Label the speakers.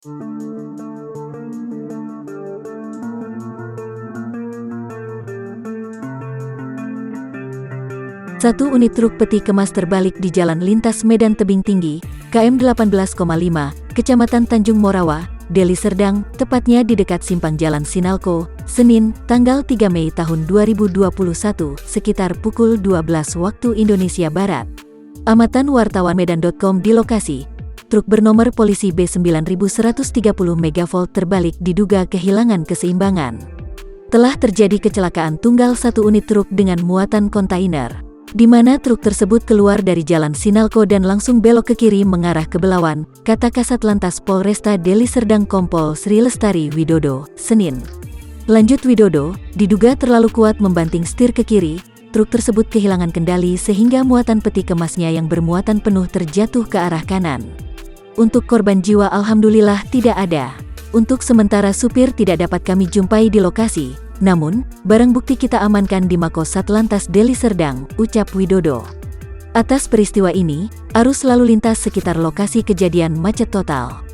Speaker 1: Satu unit truk peti kemas terbalik di Jalan Lintas Medan Tebing Tinggi, KM 18,5, Kecamatan Tanjung Morawa, Deli Serdang, tepatnya di dekat Simpang Jalan Sinalco, Senin, tanggal 3 Mei tahun 2021, sekitar pukul 12 waktu Indonesia Barat. Amatan wartawan Medan.com di lokasi, truk bernomor polisi B9130 MV terbalik diduga kehilangan keseimbangan. Telah terjadi kecelakaan tunggal satu unit truk dengan muatan kontainer, di mana truk tersebut keluar dari Jalan Sinalco dan langsung belok ke kiri mengarah ke Belawan, kata Kasat Lantas Polresta Deli Serdang Kompol Sri Lestari Widodo, Senin. Lanjut Widodo, diduga terlalu kuat membanting setir ke kiri, truk tersebut kehilangan kendali sehingga muatan peti kemasnya yang bermuatan penuh terjatuh ke arah kanan. Untuk korban jiwa alhamdulillah tidak ada. Untuk sementara supir tidak dapat kami jumpai di lokasi. Namun, barang bukti kita amankan di Mako Satlantas Deli Serdang, ucap Widodo. Atas peristiwa ini, arus lalu lintas sekitar lokasi kejadian macet total.